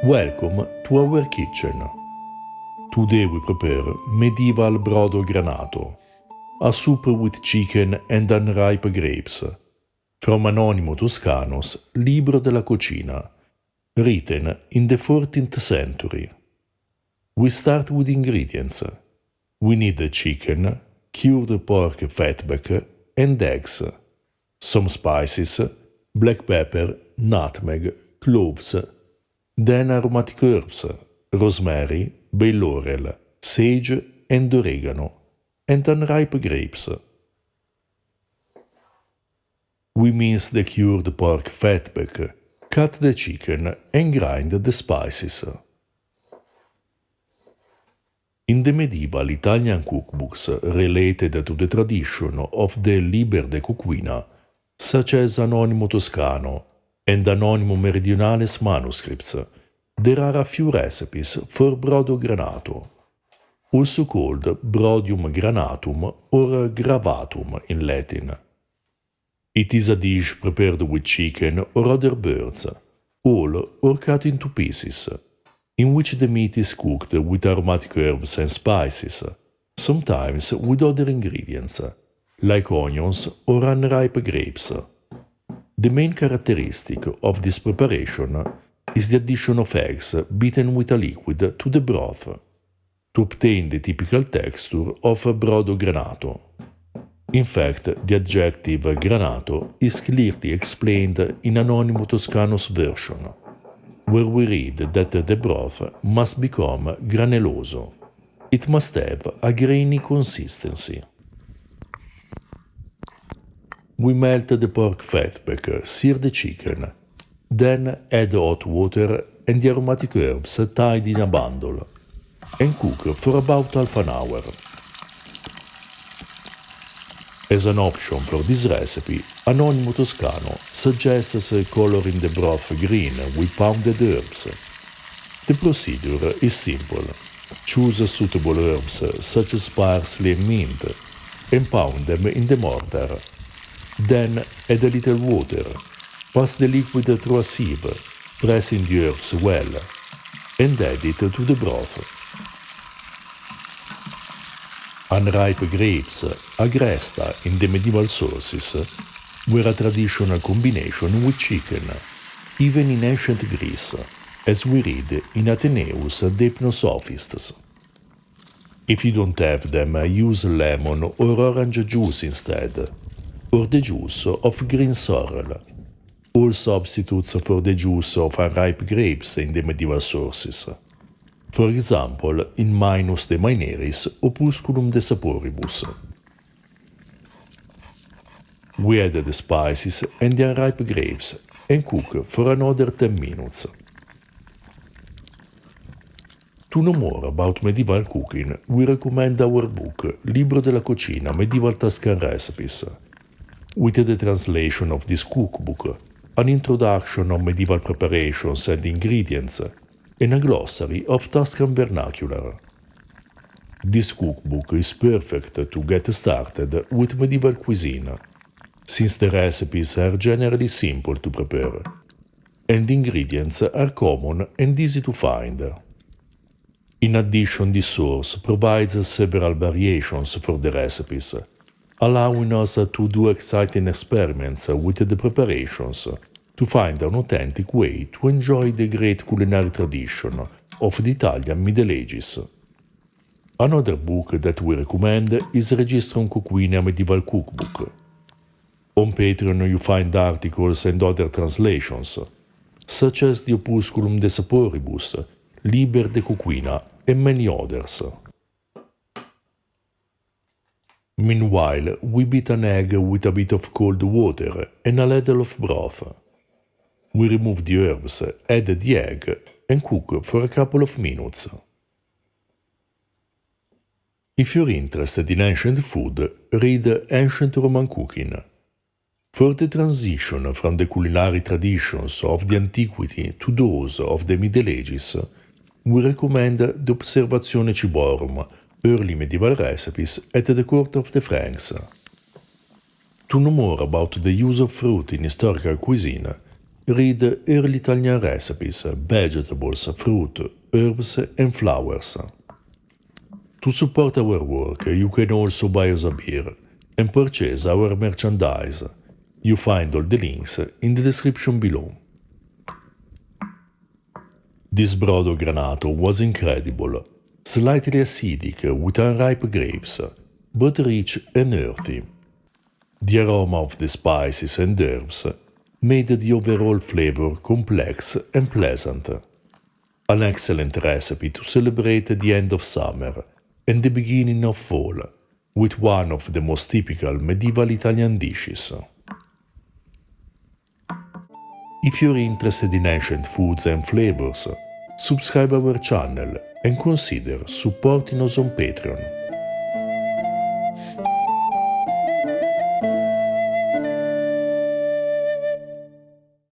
Welcome to our kitchen. Today we prepare medieval brodo granato, a soup with chicken and unripe grapes, from Anonimo Toscano's Libro della Cucina, written in the 14th century. We start with ingredients. We need chicken, cured pork fatback, and eggs, some spices, black pepper, nutmeg, cloves, then aromatic herbs, rosemary, bay laurel, sage, and oregano, and unripe grapes. We mince the cured pork fatback, cut the chicken, and grind the spices. In the medieval Italian cookbooks related to the tradition of the Liber de Cucina, such as Anonimo Toscano and Anonimo Meridionales manuscripts, there are a few recipes for brodo granato, also called brodium granatum or gravatum in Latin. It is a dish prepared with chicken or other birds, whole or cut into pieces, in which the meat is cooked with aromatic herbs and spices, sometimes with other ingredients, like onions or unripe grapes. The main characteristic of this preparation is the addition of eggs beaten with a liquid to the broth, to obtain the typical texture of brodo granato. In fact, the adjective granato is clearly explained in Anonimo Toscano's version, where we read that the broth must become granuloso. It must have a grainy consistency. We melt the pork fatback, sear the chicken, then add hot water and the aromatic herbs tied in a bundle, and cook for about half an hour. As an option for this recipe, Anonimo Toscano suggests coloring the broth green with pounded herbs. The procedure is simple. Choose suitable herbs such as parsley and mint, and pound them in the mortar. Then add a little water, pass the liquid through a sieve, pressing the herbs well, and add it to the broth. Unripe grapes, agresta in the medieval sources, were a traditional combination with chicken, even in ancient Greece, as we read in Athenaeus' De Hypnosophists. If you don't have them, use lemon or orange juice instead, or the juice of green sorrel, all substitutes for the juice of unripe grapes in the medieval sources. For example, in Minus de Maeneris Opusculum de Saporibus. We add the spices and the unripe grapes and cook for another 10 minutes. To know more about medieval cooking, we recommend our book Libro della Cucina Medieval Tuscan Recipes, with the translation of this cookbook, an introduction on medieval preparations and ingredients, and a glossary of Tuscan vernacular. This cookbook is perfect to get started with medieval cuisine, since the recipes are generally simple to prepare, and the ingredients are common and easy to find. In addition, this source provides several variations for the recipes, allowing us to do exciting experiments with the preparations to find an authentic way to enjoy the great culinary tradition of the Italian Middle Ages. Another book that we recommend is Registrum Coquina Medieval Cookbook. On Patreon you find articles and other translations, such as the Opusculum de Saporibus, Liber de Cucina, and many others. Meanwhile, we beat an egg with a bit of cold water and a ladle of broth. We remove the herbs, add the egg, and cook for a couple of minutes. If you're interested in ancient food, read Ancient Roman Cooking. For the transition from the culinary traditions of the antiquity to those of the Middle Ages, we recommend the Observazione Ciborum, Early Medieval Recipes at the Court of the Franks. To know more about the use of fruit in historical cuisine, read early Italian recipes, vegetables, fruit, herbs, and flowers. To support our work, you can also buy us a beer and purchase our merchandise. You find all the links in the description below. This Brodo Granato was incredible, slightly acidic with unripe grapes, but rich and earthy. The aroma of the spices and herbs made the overall flavor complex and pleasant. An excellent recipe to celebrate the end of summer and the beginning of fall, with one of the most typical medieval Italian dishes. If you're interested in ancient foods and flavors, subscribe our channel and consider supporting us on Patreon.